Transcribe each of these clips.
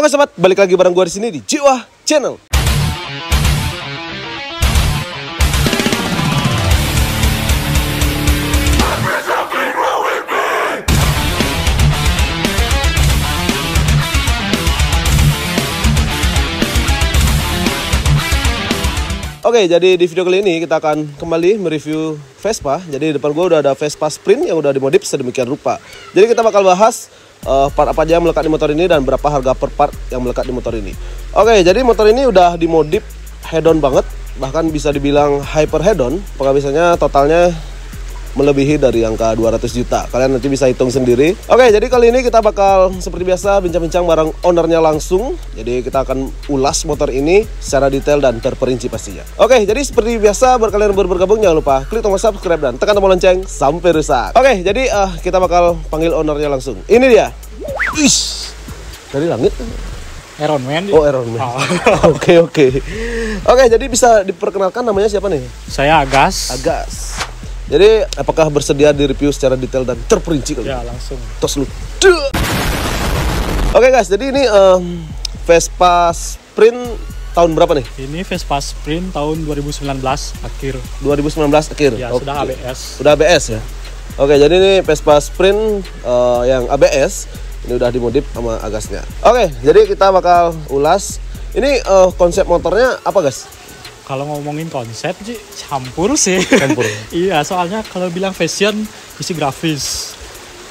Oke sobat, balik lagi bareng gue di sini di Jiwa Channel. Oke, jadi di video kali ini kita akan kembali mereview Vespa. Jadi di depan gue udah ada Vespa Sprint yang udah dimodif sedemikian rupa. Jadi kita bakal bahas part apa aja yang melekat di motor ini dan berapa harga per part yang melekat di motor ini. Oke, jadi motor ini udah dimodif head-on banget, bahkan bisa dibilang hyper head-on. Penghabisannya totalnya melebihi dari angka 200 juta. Kalian nanti bisa hitung sendiri. Oke, jadi kali ini kita bakal seperti biasa bincang-bincang bareng ownernya langsung. Jadi kita akan ulas motor ini secara detail dan terperinci pastinya. Oke, jadi seperti biasa buat kalian yang baru bergabung jangan lupa klik tombol subscribe dan tekan tombol lonceng sampai rusak. Oke, jadi kita bakal panggil ownernya langsung. Ini dia. Ish, dari langit. Iron Man. Oh, Iron Man. Oh. Oke. Oke, jadi bisa diperkenalkan namanya siapa nih? Saya Agas. Jadi apakah bersedia direview secara detail dan terperinci kali? Ya, langsung. Tos lu. Oke guys, jadi ini Vespa Sprint tahun berapa nih? Ini Vespa Sprint tahun 2019 akhir. 2019 akhir. Ya, Oke. sudah ABS. Sudah ABS ya. Oke, jadi ini Vespa Sprint yang ABS. Ini udah dimodif sama Agasnya. Oke, jadi kita bakal ulas. Ini konsep motornya apa guys? Kalau ngomongin konsep sih campur sih. Campur. Iya, soalnya kalau bilang fashion isi grafis.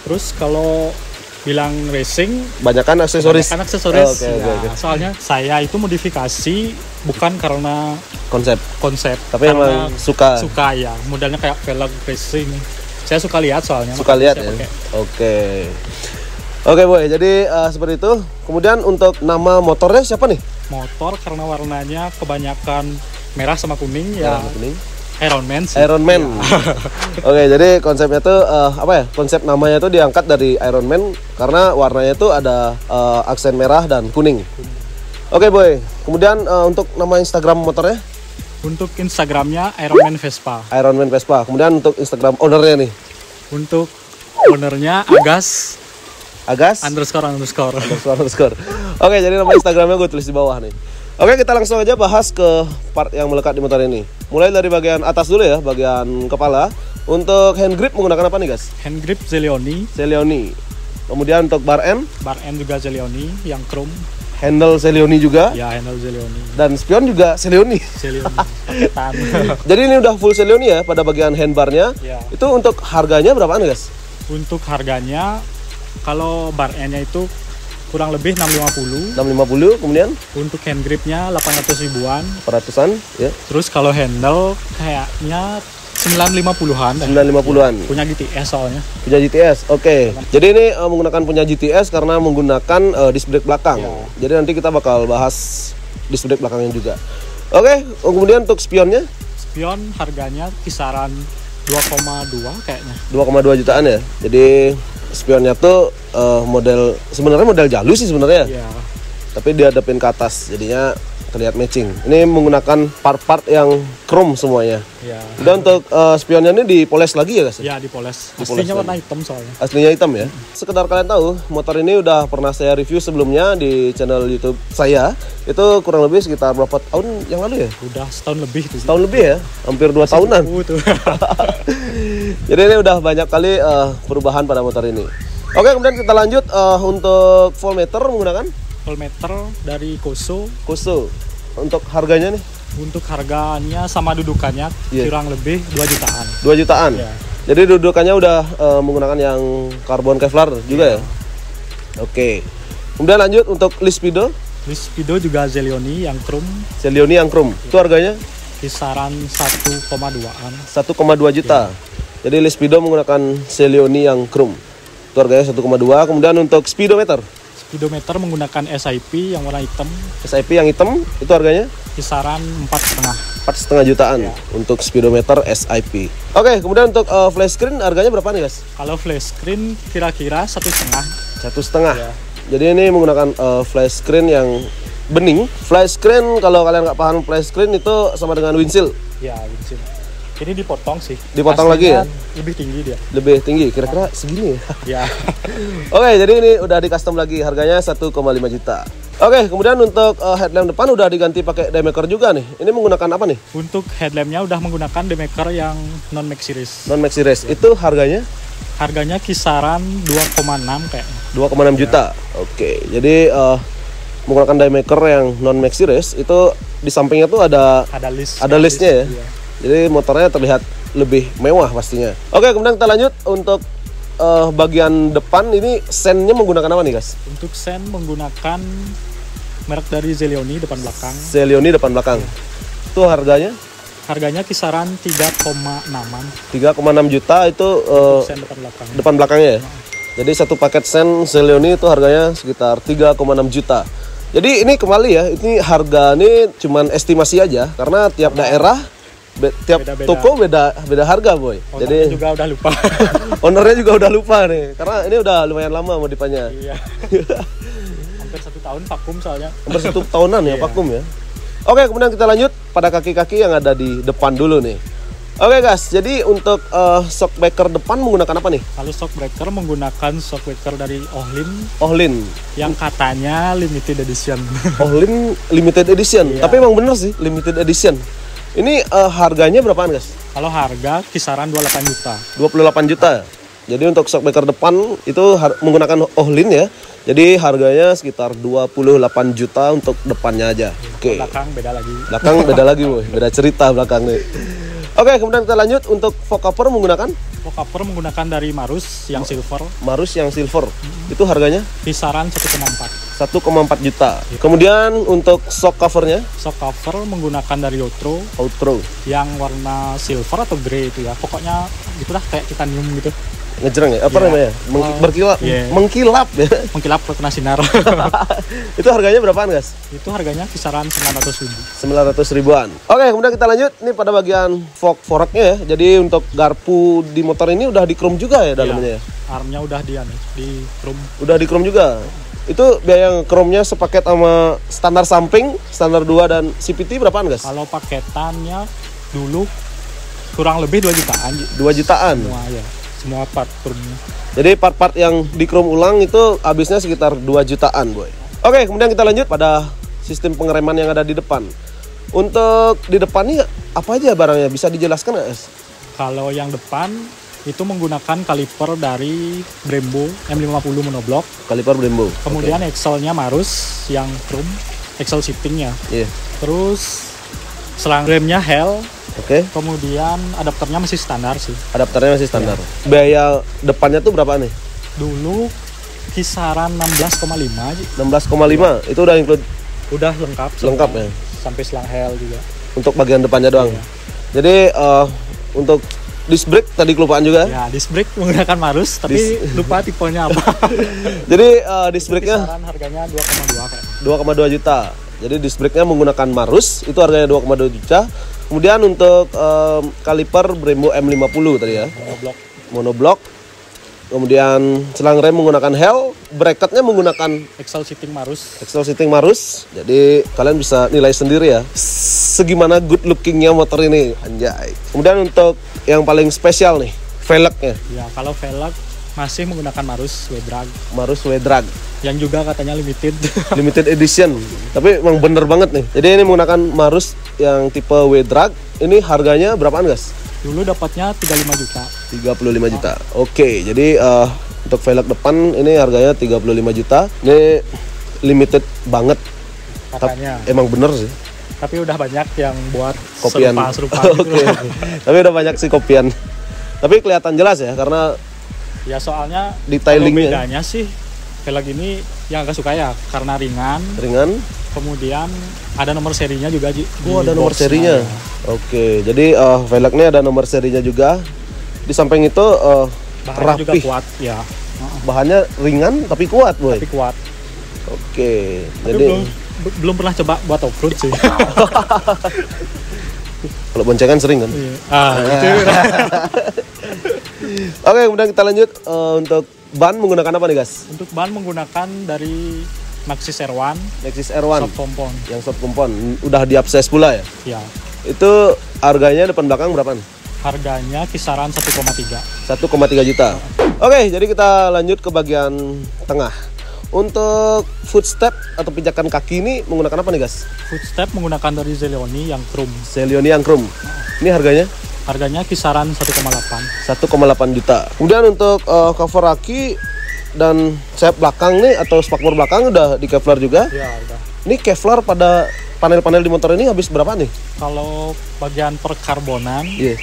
Terus kalau bilang racing Banyakan aksesoris. aksesoris. Oke. Soalnya saya itu modifikasi bukan karena Konsep. Tapi karena emang suka ya. Modelnya kayak velg racing. Saya suka lihat soalnya. suka lihat ya. saya pakai. Oke boy, jadi seperti itu. Kemudian untuk nama motornya siapa nih? Motor karena warnanya kebanyakan merah sama kuning ya. Merah kuning. Iron Man sih. Iron Man. Oke, jadi konsepnya tuh apa ya? Konsep namanya tuh diangkat dari Iron Man karena warnanya tuh ada aksen merah dan kuning. Oke boy. Kemudian untuk nama Instagram motornya? Untuk Instagramnya Iron Man Vespa. Iron Man Vespa. Kemudian untuk Instagram ownernya nih? Untuk ownernya Agas underscore. Oke, jadi nama Instagramnya gue tulis di bawah nih. Oke, kita langsung aja bahas ke part yang melekat di motor ini. Mulai dari bagian atas dulu ya, bagian kepala. Untuk hand grip menggunakan apa nih guys? Hand grip Zelioni. Kemudian untuk bar end juga Zelioni yang chrome. handle Zelioni juga. Ya, handle Zelioni. Dan spion juga Zelioni. Paketan. Jadi ini udah full Zelioni ya pada bagian handbarnya. Ya. Itu untuk harganya berapaan guys? Untuk harganya kalau bar end-nya itu kurang lebih 650. 650, kemudian Untuk hand gripnya 800 ribuan. 400-an ya. Terus kalau handle kayaknya 950-an. 950-an. Punya GTS soalnya. Punya GTS. Oke. Jadi ini menggunakan punya GTS karena menggunakan disc brake belakang. Ya. Jadi nanti kita bakal bahas disc brake belakangnya juga. Oke, kemudian untuk spionnya Spion harganya kisaran 2,2 kayaknya. 2,2 jutaan ya. Jadi spionnya tuh sebenarnya model jalur sih sebenarnya. Iya. Tapi dihadapin ke atas, jadinya terlihat matching. Ini menggunakan part-part yang chrome semuanya. Iya. Dan untuk spionnya ini dipoles lagi ya guys? Ya, dipoles. Dipoles Aslinya lagi. warna hitam soalnya. Aslinya hitam ya. Sekedar kalian tahu, motor ini udah pernah saya review sebelumnya di channel YouTube saya. Itu kurang lebih sekitar berapa tahun yang lalu ya? Udah setahun lebih tuh. Tahun lebih ya, hampir 2 tahunan. Tuh. Jadi ini udah banyak kali perubahan pada motor ini. Oke, kemudian kita lanjut untuk voltmeter menggunakan Voltmeter dari Koso. Untuk harganya nih Untuk harganya sama dudukannya Iya. kurang lebih 2 jutaan. 2 jutaan. Ya. Jadi dudukannya udah menggunakan yang karbon Kevlar juga ya. Oke. Kemudian lanjut untuk Lispido, Lispido juga Zelioni yang chrome Zelioni yang chrome. Itu harganya kisaran 1,2-an. 1,2 juta. Jadi Lispido menggunakan Zelioni yang chrome. Itu harganya 1,2. Kemudian untuk speedometer Speedometer menggunakan SIP yang warna hitam SIP yang hitam, itu harganya kisaran 4,5. 4,5 jutaan untuk speedometer SIP. Oke, kemudian untuk flash screen harganya berapa nih guys? Kalau flash screen kira-kira 1,5. 1,5. Ya. Jadi ini menggunakan flash screen yang bening. Flash screen kalau kalian nggak paham flash screen itu sama dengan windshield. Ya, windshield. Ini dipotong sih. Dipotong lagi ya? Lebih tinggi dia. Lebih tinggi, kira-kira segini ya. Ya. Oke, jadi ini udah di custom lagi, harganya 1,5 juta. Oke, kemudian untuk headlamp depan udah diganti pakai daymaker juga nih. Ini menggunakan apa nih? Untuk headlampnya udah menggunakan daymaker yang non max series. Non maxi race. Itu harganya Harganya kisaran 2,6 kayaknya. 2,6 juta. Oke, jadi menggunakan daymaker yang non maxi race itu di sampingnya tuh ada listnya ya. Iya. Jadi motornya terlihat lebih mewah pastinya. Oke, kemudian kita lanjut untuk bagian depan ini sennya menggunakan apa nih, guys? Untuk sen menggunakan merek dari Zelioni depan belakang. Zelioni depan belakang. Itu harganya Kisaran 3,6-an 3,6 juta itu sen depan belakang. depan belakangnya ya. Jadi satu paket sen Zelioni itu harganya sekitar 3,6 juta. Jadi ini kembali ya, ini harga ini cuman estimasi aja karena tiap daerah tiap beda-beda. toko beda harga, boy. Ownernya Jadi juga udah lupa. ownernya juga udah lupa nih, karena ini udah lumayan lama modifannya. Iya. Hampir 1 tahun vakum soalnya. Hampir 1 tahunan ya Iya. vakum ya. Oke, kemudian kita lanjut pada kaki-kaki yang ada di depan dulu nih. Oke guys, jadi untuk shock breaker depan menggunakan apa nih? Kalau shock breaker menggunakan shock breaker dari Ohlin. yang katanya limited edition. Ohlin limited edition. Iya. Tapi emang bener sih limited edition. Ini harganya berapaan guys? Kalau harga kisaran 28 juta. 28 juta. Jadi untuk shock breaker depan itu menggunakan Ohlin ya. Jadi harganya sekitar 28 juta untuk depannya aja. Oke. Belakang beda lagi. Belakang beda lagi, boy. Beda cerita belakang nih. Oke, kemudian kita lanjut untuk fog cover menggunakan Fog cover menggunakan dari Marus yang silver. Marus yang silver. Itu harganya Kisaran 1,4. 1,4 juta. Kemudian untuk shock covernya Shock cover menggunakan dari Outro. yang warna silver atau grey itu ya. Pokoknya gitulah kayak titanium gitu. Ngejreng ya? Apa Iya. namanya? Berkilap. Iya. Mengkilap ya. Mengkilap kena sinar. Itu harganya berapaan, guys? Itu harganya kisaran 900 ribu. 900 ribuan. Oke, kemudian kita lanjut nih pada bagian forknya ya. Jadi untuk garpu di motor ini udah di chrome juga ya dalamnya ya. Armnya udah di chrome. Udah di chrome juga. Itu biaya yang chrome-nya sepaket sama standar samping, standar 2 dan CVT berapaan, guys? Kalau paketannya dulu kurang lebih 2 jutaan. 2 jutaan. Semua ya. Semua part chrome-nya. Jadi part-part yang di chrome ulang itu habisnya sekitar 2 jutaan, boy. Oke, kemudian kita lanjut pada sistem pengereman yang ada di depan. Untuk di depan ini apa aja barangnya? Bisa dijelaskan nggak, guys? Kalau yang depan itu menggunakan kaliper dari Brembo M50 monoblock. Kaliper Brembo. Kemudian axle-nya Marus yang chrome, axle shifting-nya. Iya. Terus selang remnya Hell. Oke. Kemudian adapternya masih standar sih. Adapternya masih standar. Biaya depannya tuh berapa nih? Dulu kisaran 16,5 aja. 16,5. Itu udah include Udah lengkap. lengkap ya. Sampai selang Hell juga. Untuk bagian depannya doang. Iya. Jadi untuk disc brake tadi kelupaan juga. Ya, disc brake menggunakan Marus, tapi lupa tipenya apa. Jadi disc brake-nya Kisaran harganya 2,2 kayak. 2,2 juta. Jadi disc brake-nya menggunakan Marus, itu harganya 2,2 juta. Kemudian untuk kaliper Brembo M50 tadi ya. Monoblock. Kemudian selang rem menggunakan Hell, bracketnya menggunakan Axle shifting Marus. Axle shifting Marus. Jadi kalian bisa nilai sendiri ya segimana good lookingnya motor ini, anjay. Kemudian untuk yang paling spesial nih, velgnya. Ya, kalau velg masih menggunakan Marus W-Drag Marus W-Drag yang juga katanya limited. limited edition. Tapi emang bener banget nih. Jadi ini menggunakan Marus yang tipe W-Drag. Ini harganya berapaan, guys? Dulu dapatnya 35 juta. 35 juta. Oke, jadi untuk velg depan ini harganya 35 juta. Ini limited banget. Katanya. Emang bener sih. Tapi udah banyak yang buat Kopian. serupa Oke. gitu. Tapi udah banyak sih kopian. Tapi kelihatan jelas ya karena Ya soalnya Detailingnya. kalau bedanya sih velg ini yang agak suka ya karena ringan. Kemudian ada nomor serinya juga. Oh, ada nomor serinya. Oke, jadi velgnya ada nomor serinya juga. Di samping itu Bahannya juga rapih. kuat ya. Bahannya ringan tapi kuat, boy. Tapi kuat. Oke, Tapi jadi belum pernah coba buat off-road sih. kalau boncengan sering kan. Itu. Oke, kemudian kita lanjut untuk ban menggunakan apa nih, guys? Untuk ban menggunakan dari Maxxis R1 Maxxis R1 soft compound. yang soft compound. Udah diakses pula ya? Ya. Itu harganya depan belakang berapaan? Harganya kisaran 1,3. 1,3 juta. Oke, jadi kita lanjut ke bagian tengah. Untuk footstep atau pijakan kaki ini menggunakan apa nih guys? Footstep menggunakan dari Zelioni yang chrome. Zelioni yang chrome. Ini harganya? Harganya kisaran 1,8. 1,8 juta. Kemudian untuk cover aki dan sayap belakang nih atau spakbor belakang udah di Kevlar juga. Ya, udah. Ini Kevlar pada panel-panel di motor ini habis berapa nih? Kalau bagian perkarbonan Iya.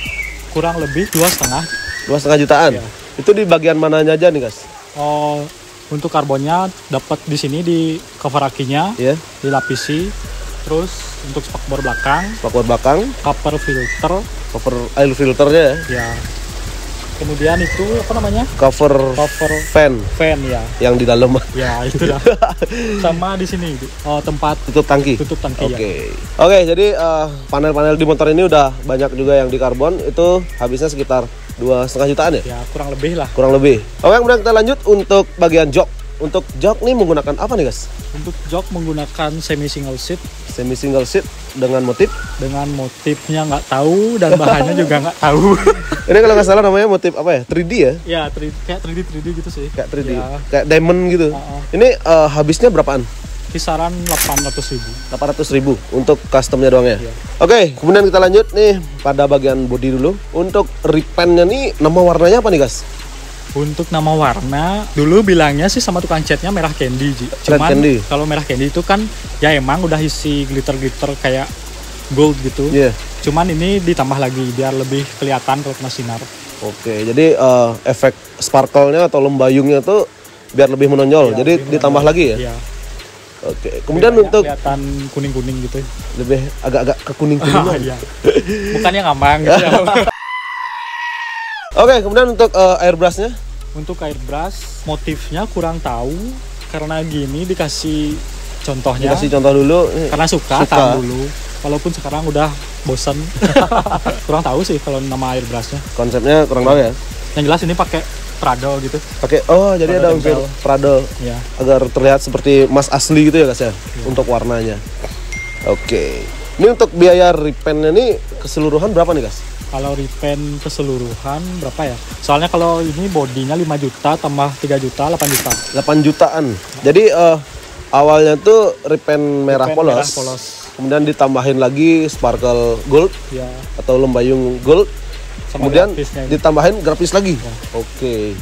kurang lebih 2,5. 2,5 jutaan. Iya. Itu di bagian mananya aja nih guys? Oh, untuk karbonnya dapat di sini di cover akinya, Iya. dilapisi. Terus untuk spakbor belakang, Spakbor belakang, cover filter, cover air filternya ya. ya. Kemudian itu apa namanya? Cover Cover fan fan ya. yang di dalam Ya, itu dah. Sama di sini tempat tutup tangki. tutup tangki Oke. ya. Oke, jadi panel-panel di motor ini udah banyak juga yang di karbon. Itu habisnya sekitar 2,5 jutaan ya? Ya, kurang lebih lah. Kurang lebih. Oke, kemudian kita lanjut untuk bagian jok. Untuk jok nih menggunakan apa nih guys? Untuk jok menggunakan semi single seat Semi single seat dengan motif. dengan motifnya nggak tahu dan bahannya juga nggak tahu. Ini kalau nggak salah namanya motif apa ya? 3D ya? Ya, kayak 3D gitu sih. Kayak 3D. Ya, Kayak diamond gitu. Ini habisnya berapaan? kisaran 800.000. 800.000 untuk customnya doang ya. Iya. Oke, kemudian kita lanjut nih pada bagian bodi dulu. Untuk repaintnya nih nama warnanya apa nih guys? Untuk nama warna, dulu bilangnya sih sama tukang catnya merah candy, Ji. Cuman candy. kalau merah candy itu kan ya emang udah isi glitter-glitter kayak gold gitu. Iya. Cuman ini ditambah lagi biar lebih kelihatan kalau kena sinar. Oke, jadi efek sparkle-nya atau lembayungnya tuh biar lebih menonjol. Iya, jadi lebih ditambah menonjol. lagi ya. Iya. Oke. Kemudian Lebih untuk kelihatan kuning-kuning gitu. lebih agak-agak ke kuning-kuningan. Iya. Bukannya ngambang gitu ya. Oke, kemudian untuk airbrushnya Untuk airbrush motifnya kurang tahu karena gini dikasih contohnya. dikasih contoh dulu. Nih. Karena suka tahu dulu. Walaupun sekarang udah bosen. Kurang tahu sih kalau nama airbrushnya. Konsepnya kurang tahu ya. Yang jelas ini pakai Prado gitu. Pakai jadi Prado ada unsur tempel. Prado Ya. agar terlihat seperti emas asli gitu ya guys ya. Untuk warnanya. Oke. Ini untuk biaya repaintnya nih keseluruhan berapa nih guys? Kalau repaint keseluruhan berapa ya? Soalnya kalau ini bodinya 5 juta tambah 3 juta 8 juta. 8 jutaan. Jadi awalnya tuh repaint merah Repaint merah polos. polos. Kemudian ditambahin lagi sparkle gold Ya. atau lembayung gold. Sama Kemudian grafisnya ini. ditambahin grafis lagi. Oke.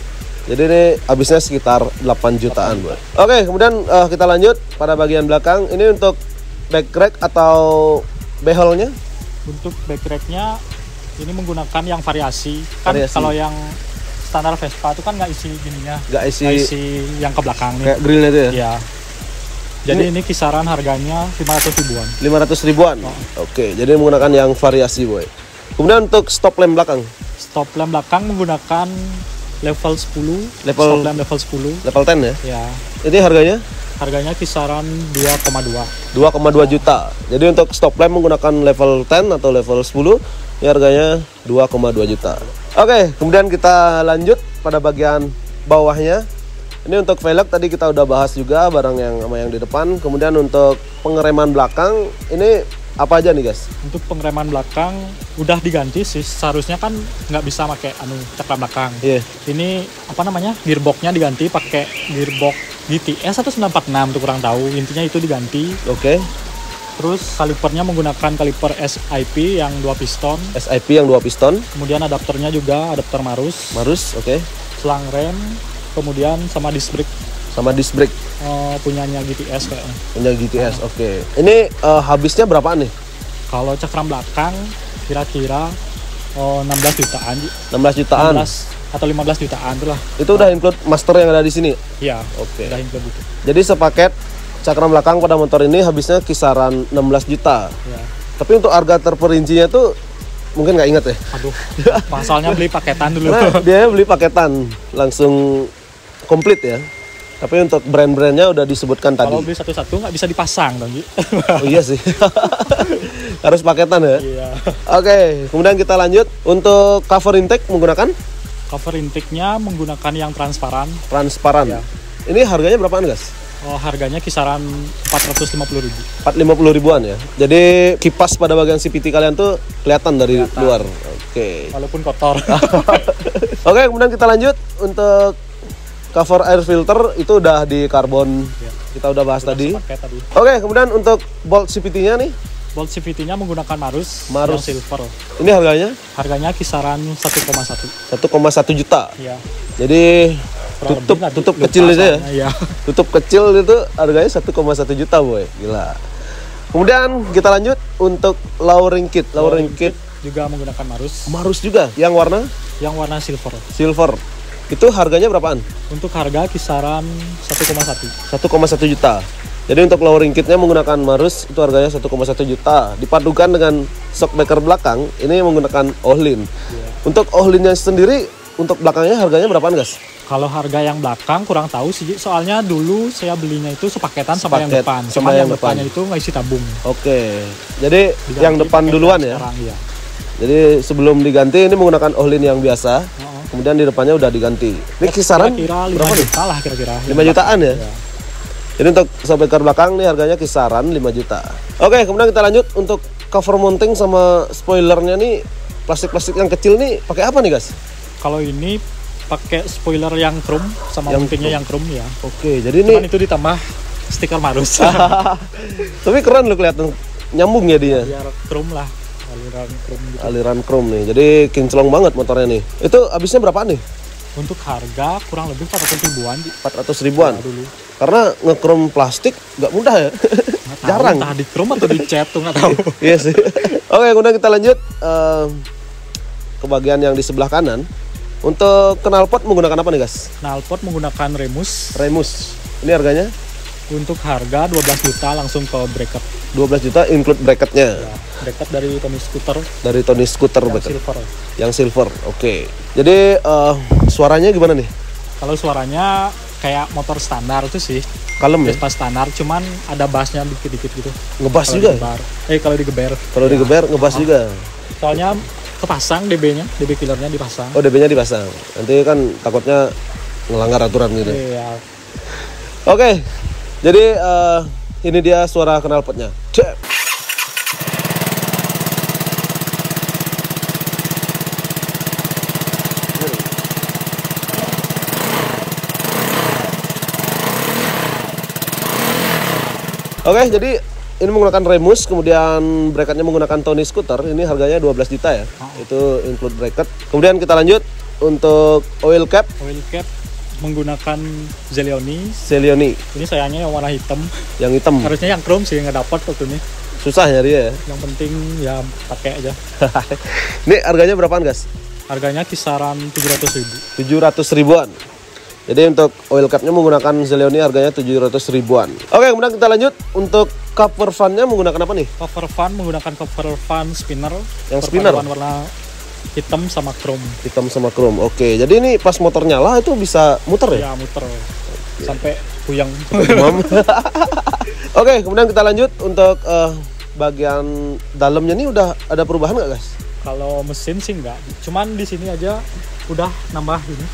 Jadi ini habisnya sekitar 8 jutaan, buat. Oke, kemudian kita lanjut pada bagian belakang. Ini untuk backrack atau beholnya. Untuk backracknya ini menggunakan yang variasi. Kan Variasi. kalau yang standar Vespa itu kan nggak isi gininya. Nggak Nggak isi isi yang ke belakang nih. kayak grillnya itu ya. Ya. Jadi ini kisaran harganya 500 ribuan. 500 ribuan. Oke, jadi menggunakan yang variasi, boy. Kemudian untuk stop lamp belakang. Stop lamp belakang menggunakan level 10. Level- Stop lamp level 10. Level 10 ya. Ya. Ini harganya Harganya kisaran 2,2. 2,2 juta. Jadi untuk stop lamp menggunakan level 10 atau level 10, ini harganya 2,2 juta. Oke, kemudian kita lanjut pada bagian bawahnya. Ini untuk velg tadi kita udah bahas juga barang yang sama yang di depan. Kemudian untuk pengereman belakang ini apa aja nih guys? Untuk pengereman belakang udah diganti sih. Seharusnya kan nggak bisa pakai cakram belakang. Iya. Ini apa namanya? Gearboxnya diganti pakai gearbox GTS atau 946 tuh kurang tahu. Intinya itu diganti. Oke. Terus kalipernya menggunakan kaliper SIP yang 2 piston. SIP yang 2 piston. Kemudian adapternya juga adapter Marus. Marus, oke. Selang rem. Kemudian sama disc brake Sama disc brake punyanya GTS kayaknya. punya GTS, oke. Ini habisnya berapaan nih? Kalau cakram belakang kira-kira 16 jutaan. 16 jutaan. 16 atau 15 jutaan tuh lah. Itu udah include master yang ada di sini. Iya, Oke. udah include itu. Jadi sepaket cakram belakang pada motor ini habisnya kisaran 16 juta. Ya. Tapi untuk harga terperincinya tuh mungkin nggak inget ya. Aduh, pasalnya beli paketan dulu. Karena dia beli paketan langsung komplit ya. Tapi untuk brand-brandnya udah disebutkan tadi. Kalau beli satu-satu nggak bisa dipasang dong, Ji. Oh iya sih. Harus paketan ya. Iya. Oke, kemudian kita lanjut untuk cover intake menggunakan Cover intake-nya menggunakan yang transparan. transparan. Iya. Ini harganya berapaan, guys? Harganya kisaran 450.000. 450 ribuan ya. Jadi kipas pada bagian CVT kalian tuh kelihatan dari Kelihatan. luar. Oke. Walaupun kotor. Oke, kemudian kita lanjut untuk cover air filter itu udah di karbon. Ya. Kita udah bahas tadi. Tadi. Oke, kemudian untuk bolt CVT-nya nih. Bolt CVT-nya menggunakan Marus, Marus yang silver. Ini harganya? Harganya kisaran 1,1. 1,1 juta. Iya. Jadi tutup kecil itu ya. Iya. Tutup kecil itu harganya 1,1 juta, boy. Gila. Kemudian kita lanjut untuk lowering kit. Lowering kit juga menggunakan Marus. Marus juga. Yang warna? Yang warna silver. Silver. Itu harganya berapaan? Untuk harga kisaran 1,1. 1,1 juta. Jadi untuk lowering kitnya menggunakan Marus itu harganya 1,1 juta. Dipadukan dengan shockbreaker belakang, ini menggunakan Ohlin. Yeah. Untuk Ohlinnya sendiri, untuk belakangnya harganya berapaan, guys? Kalau harga yang belakang kurang tahu sih, soalnya dulu saya belinya itu sepaketan sama yang depan. Sama yang depannya itu nggak isi tabung. Oke, jadi Diganti yang depan duluan ya? Sekarang, iya. Jadi sebelum diganti ini menggunakan Ohlin yang biasa, kemudian di depannya udah diganti. Ini kisaran kira-kira 5 berapa nih? juta lah kira-kira. 5 jutaan ya? Iya. Jadi untuk shockbreaker belakang nih harganya kisaran 5 juta. Oke, kemudian kita lanjut untuk cover mounting sama spoilernya nih, plastik-plastik yang kecil nih pakai apa nih, guys? Kalau ini pakai spoiler yang chrome sama Yang mountingnya chrome. yang chrome ya. Oke, jadi Cuman ini itu ditambah stiker Marus. tapi keren loh kelihatan nyambung ya dia. Biar chrome lah, aliran chrome gitu. Aliran chrome nih. Jadi kinclong banget motornya nih. Itu habisnya berapaan nih? Untuk harga kurang lebih 400 ribuan. 400 ribuan. Ya, dulu. Karena nge-chrome plastik nggak mudah ya. Nggak tahu, Jarang. Entah di chrome atau di cat tuh nggak tahu. Iya sih. Oke, kemudian kita lanjut ke bagian yang di sebelah kanan. Untuk knalpot menggunakan apa nih, guys? Knalpot menggunakan Remus. Remus. Ini harganya Untuk harga 12 juta langsung ke bracket. 12 juta include bracketnya. Ya, bracket dari Tony Scooter Dari Tony Scooter yang bracket. silver. Yang silver. Oke. Jadi suaranya gimana nih? Kalau suaranya kayak motor standar itu sih, Kalem ya? Vespa standar, cuman ada bassnya dikit-dikit gitu. Ngebas Kalau juga. digebar. Kalau digeber. Kalau digeber ngebas juga. Soalnya kepasang DB-nya, DB killernya dipasang. Oh, DB-nya dipasang. Nanti kan takutnya ngelanggar aturan gitu. Iya. Oke. Jadi ini dia suara knalpotnya. Cep. Oke, jadi ini menggunakan Remus, kemudian bracketnya menggunakan Tony Scooter. Ini harganya 12 juta ya. Itu include bracket. Kemudian kita lanjut untuk oil cap. Oil cap menggunakan Zelioni. Zelioni Ini sayangnya yang warna hitam. yang hitam. Harusnya yang chrome sih nggak dapat waktu ini. Susah nyari ya. Yang penting ya pakai aja. Ini harganya berapaan, guys? Harganya kisaran 700 ribu. 700 ribuan. Jadi untuk oil capnya menggunakan Zelioni harganya 700 ribuan. Oke, kemudian kita lanjut untuk cover fan-nya menggunakan apa nih? Cover fan menggunakan cover fan spinner. Yang spinner? Perpaduan warna hitam sama chrome. Hitam sama chrome. Oke, jadi ini pas motor nyala itu bisa muter ya? Ya muter sampai puyeng. Oke, kemudian kita lanjut untuk bagian dalamnya nih udah ada perubahan nggak, guys? Kalau mesin sih enggak. Cuman di sini aja udah nambah ini.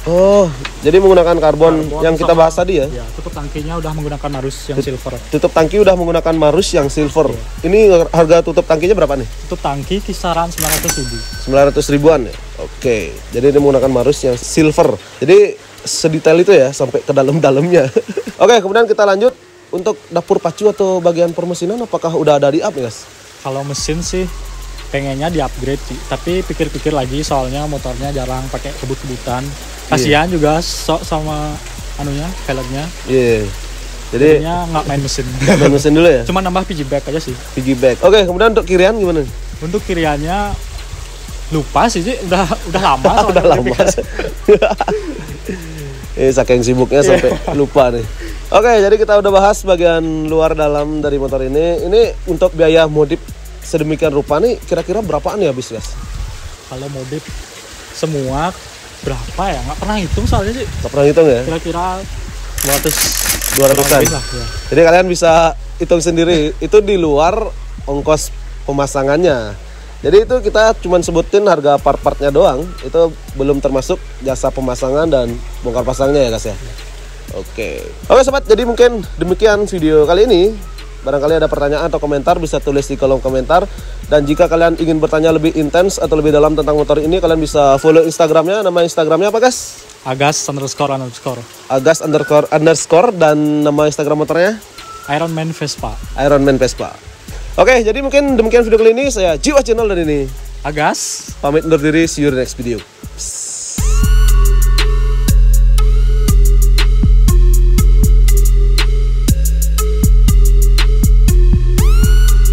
Oh, jadi menggunakan karbon yang kita sama- bahas tadi ya? Ya, tutup tangkinya udah menggunakan Marus yang silver. Tutup tangki udah menggunakan Marus yang silver. Ini harga tutup tangkinya berapa nih? Tutup tangki kisaran 900 ribu. 900 ribuan ya? Oke, jadi ini menggunakan Marus yang silver. Jadi sedetail itu ya, sampai ke dalam-dalamnya. Oke, kemudian kita lanjut untuk dapur pacu atau bagian permesinan, apakah udah ada di up nih, guys? Kalau mesin sih pengennya di upgrade sih, tapi pikir-pikir lagi soalnya motornya jarang pakai kebut-kebutan. Kasihan juga sama anunya, velgnya. Iya. Jadi Jadinya nggak main mesin. main mesin dulu ya? Cuma nambah piggyback aja sih. Piggyback. Oke, kemudian untuk kirian gimana? Untuk kiriannya lupa sih, udah lama. Udah lama. Saking sibuknya sampai lupa nih. Oke, jadi kita udah bahas bagian luar dalam dari motor ini. Ini untuk biaya modif sedemikian rupa nih kira-kira berapaan ya habis, guys? Kalau modif semua berapa ya? Nggak pernah hitung soalnya sih. Gak pernah hitung ya? Kira-kira 200-an. lebih lah ya. Jadi kalian bisa hitung sendiri. Itu di luar ongkos pemasangannya. Jadi itu kita cuman sebutin harga part-partnya doang. Itu belum termasuk jasa pemasangan dan bongkar pasangnya ya, guys ya. Oke sobat, jadi mungkin demikian video kali ini. Barangkali ada pertanyaan atau komentar bisa tulis di kolom komentar. Dan jika kalian ingin bertanya lebih intens atau lebih dalam tentang motor ini, kalian bisa follow Instagramnya. Nama Instagramnya apa, guys? Agas__. Agas__, dan nama Instagram motornya Ironman Vespa. Ironman Vespa. Oke, jadi mungkin demikian video kali ini. Saya Jiwa Channel dan ini Agas. pamit undur diri. See you in the next video.